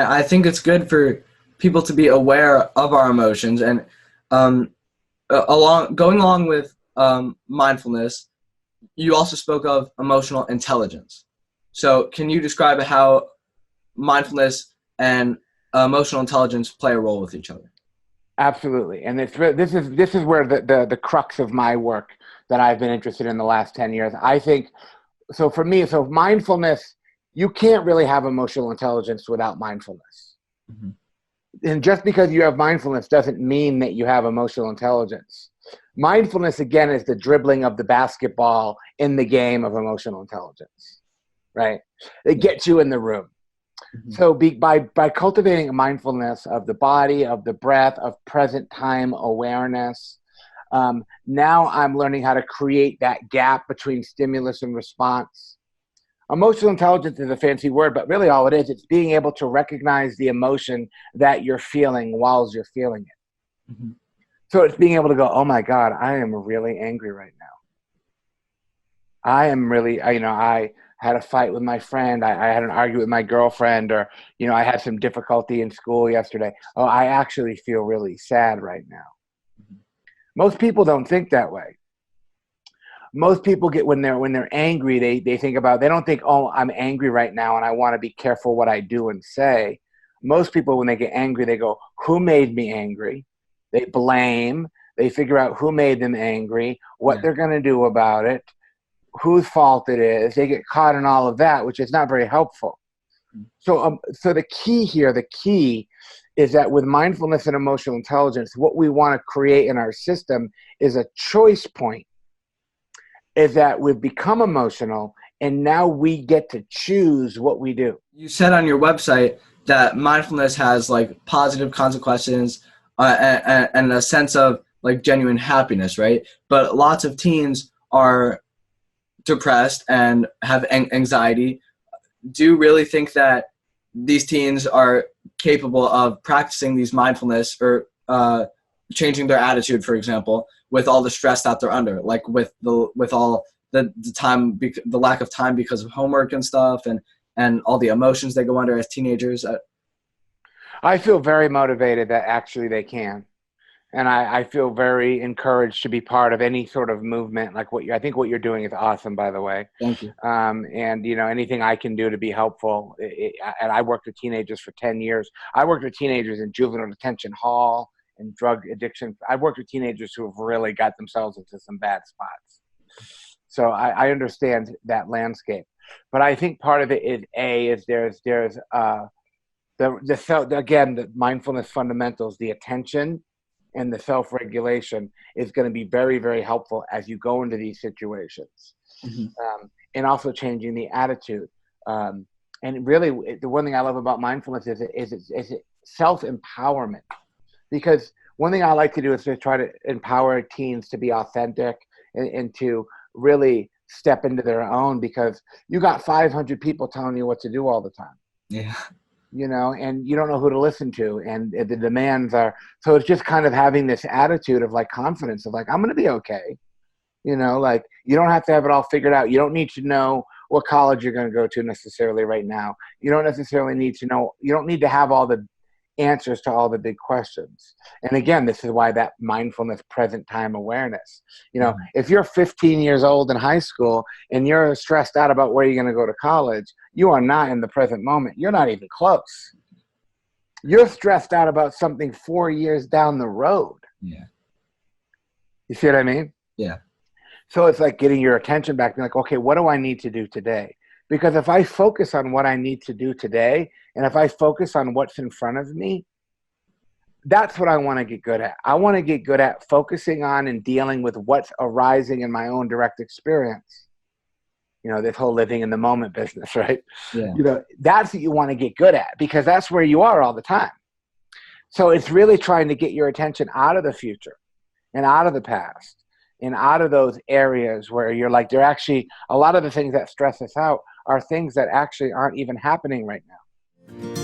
I think it's good for people to be aware of our emotions, and going along with mindfulness, you also spoke of emotional intelligence. So can you describe how mindfulness and emotional intelligence play a role with each other? Absolutely. And this is where the crux of my work that I've been interested in the last 10 years. I think, so for me, so mindfulness, you can't really have emotional intelligence without mindfulness. Mm-hmm. And just because you have mindfulness doesn't mean that you have emotional intelligence. Mindfulness, again, is the dribbling of the basketball in the game of emotional intelligence, right? It gets you in the room. Mm-hmm. So by cultivating a mindfulness of the body, of the breath, of present time awareness, now I'm learning how to create that gap between stimulus and response. Emotional intelligence is a fancy word, but really all it is, it's being able to recognize the emotion that you're feeling while you're feeling it. Mm-hmm. So it's being able to go, oh my God, I am really angry right now. I am really, I had a fight with my friend. I had an argument with my girlfriend, or, I had some difficulty in school yesterday. Oh, I actually feel really sad right now. Mm-hmm. Most people don't think that way. Most people get, when they're angry, they think about, they don't think, oh, I'm angry right now and I want to be careful what I do and say. Most people, when they get angry, they go, who made me angry? They blame, they figure out who made them angry, what they're going to do about it, whose fault it is. They get caught in all of that, which is not very helpful. So the key is that with mindfulness and emotional intelligence, what we want to create in our system is a choice point, is that we've become emotional and now we get to choose what we do. You said on your website that mindfulness has like positive consequences and a sense of like genuine happiness, right? But lots of teens are depressed and have anxiety. Do you really think that these teens are capable of practicing these mindfulness or changing their attitude, for example, with all the stress that they're under, like with all the time, the lack of time because of homework and stuff, and all the emotions they go under as teenagers? I feel very motivated that actually they can. And I feel very encouraged to be part of any sort of movement like I think what you're doing is awesome, by the way. Thank you. And, anything I can do to be helpful. And I worked with teenagers for 10 years. I worked with teenagers in juvenile detention hall and drug addiction. I've worked with teenagers who have really got themselves into some bad spots. So I understand that landscape. But I think part of it is there's the mindfulness fundamentals, the attention, and the self-regulation is going to be very, very helpful as you go into these situations. Mm-hmm. And also changing the attitude. And really, the one thing I love about mindfulness is it's self-empowerment. Because one thing I like to do is to try to empower teens to be authentic and to really step into their own, because you got 500 people telling you what to do all the time. Yeah. And you don't know who to listen to, and the demands are, so it's just kind of having this attitude of like confidence of like, I'm going to be okay. Like you don't have to have it all figured out. You don't need to know what college you're going to go to necessarily right now. You don't necessarily need to know, you don't need to have all the answers to all the big questions. And again, this is why that mindfulness, present time awareness, if you're 15 years old in high school and you're stressed out about where you're going to go to college, you are not in the present moment. You're not even close. You're stressed out about something 4 years down the road. Yeah. You see what I mean? Yeah. So it's like getting your attention back and like, okay, what do I need to do today? Because if I focus on what I need to do today, and if I focus on what's in front of me, that's what I want to get good at. I want to get good at focusing on and dealing with what's arising in my own direct experience. This whole living in the moment business, right? Yeah. That's what you want to get good at, because that's where you are all the time. So it's really trying to get your attention out of the future and out of the past and out of those areas where you're like, they're actually, a lot of the things that stress us out are things that actually aren't even happening right now.